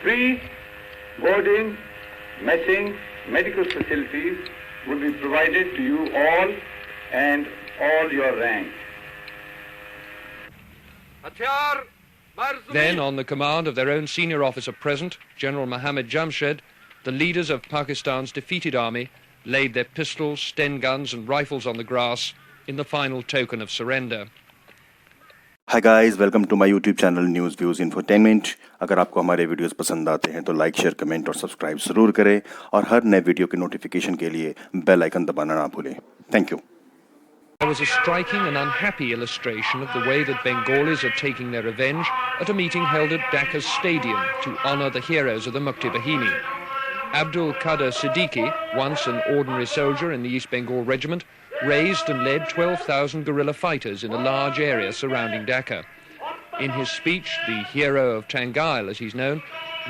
Free boarding, messing, medical facilities will be provided to you all and all your rank. Then, on the command of their own senior officer present, General Mohammed Jamshed, the leaders of Pakistan's defeated army laid their pistols, Sten guns and rifles on the grass in the final token of surrender. Hi guys, welcome to my YouTube channel News Views Infotainment. अगर आपको हमारे videos पसंद आते हैं तो like, share, comment और subscribe जरूर करें और हर नए वीडियो के नोटिफिकेशन के लिए बेल आइकन दबाना ना भूलें. Thank you. There was a striking and unhappy illustration of the way that Bengalis are taking their revenge at a meeting held at Dhaka's stadium to honour the heroes of the Mukti Bahini. Abdul Qadir Siddiqui, once an ordinary soldier in the East Bengal regiment, raised and led 12,000 guerrilla fighters in a large area surrounding Dhaka. In his speech, the hero of Tangail, as he's known,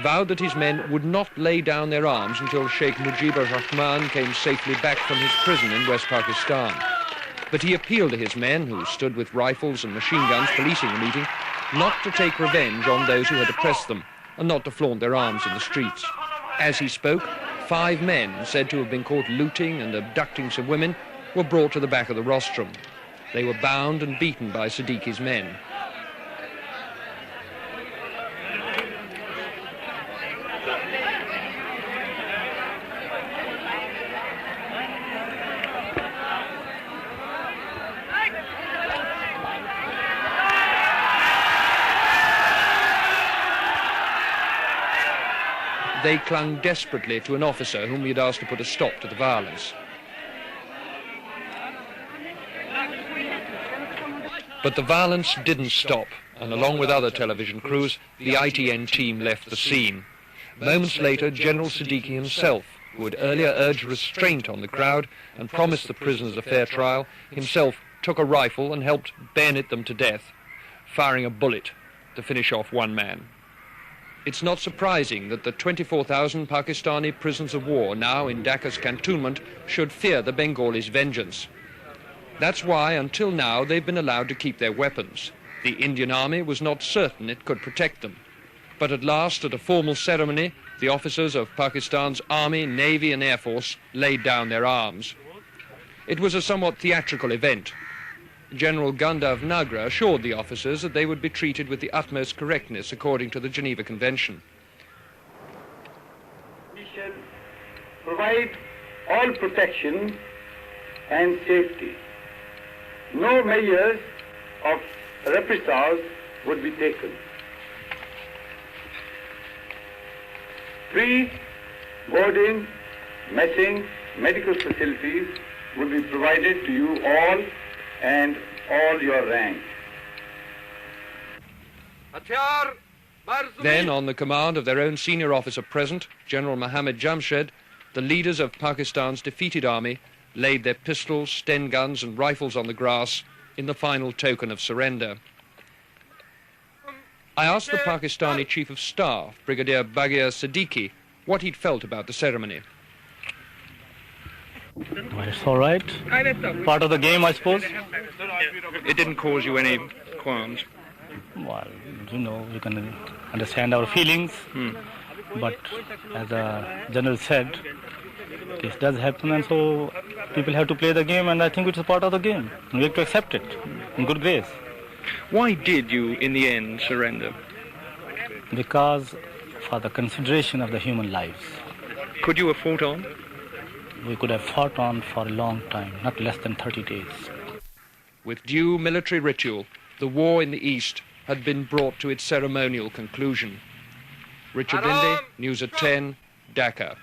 vowed that his men would not lay down their arms until Sheikh Mujibur Rahman came safely back from his prison in West Pakistan. But he appealed to his men, who stood with rifles and machine guns policing the meeting, not to take revenge on those who had oppressed them and not to flaunt their arms in the streets. As he spoke, 5 men, said to have been caught looting and abducting some women, were brought to the back of the rostrum. They were bound and beaten by Siddiqui's men. They clung desperately to an officer whom he had asked to put a stop to the violence. But the violence didn't stop, and along with other television crews, the ITN team left the scene. Moments later, General Siddiqui himself, who had earlier urged restraint on the crowd and promised the prisoners a fair trial, himself took a rifle and helped bayonet them to death, firing a bullet to finish off one man. It's not surprising that the 24,000 Pakistani prisoners of war now in Dhaka's cantonment should fear the Bengalis' vengeance. That's why, until now, they've been allowed to keep their weapons. The Indian Army was not certain it could protect them. But at last, at a formal ceremony, the officers of Pakistan's Army, Navy and Air Force laid down their arms. It was a somewhat theatrical event. General Gandhav Nagra assured the officers that they would be treated with the utmost correctness according to the Geneva Convention. We shall provide all protection and safety. No measures of reprisals would be taken. Free boarding, messing, medical facilities will be provided to you all and all your rank. Then, on the command of their own senior officer present, General Mohammed Jamshed, the leaders of Pakistan's defeated army laid their pistols, Sten guns and rifles on the grass in the final token of surrender. I asked the Pakistani Chief of Staff, Brigadier Baghir Siddiqui, what he'd felt about the ceremony. Well, it's all right. Part of the game, I suppose. It didn't cause you any qualms? Well, you can understand our feelings. But as the General said, this does happen, and so people have to play the game, and I think it's a part of the game. We have to accept it in good grace. Why did you, in the end, surrender? Because for the consideration of the human lives. Could you have fought on? We could have fought on for a long time, not less than 30 days. With due military ritual, the war in the East had been brought to its ceremonial conclusion. Richard Linde, News at 10, Dhaka.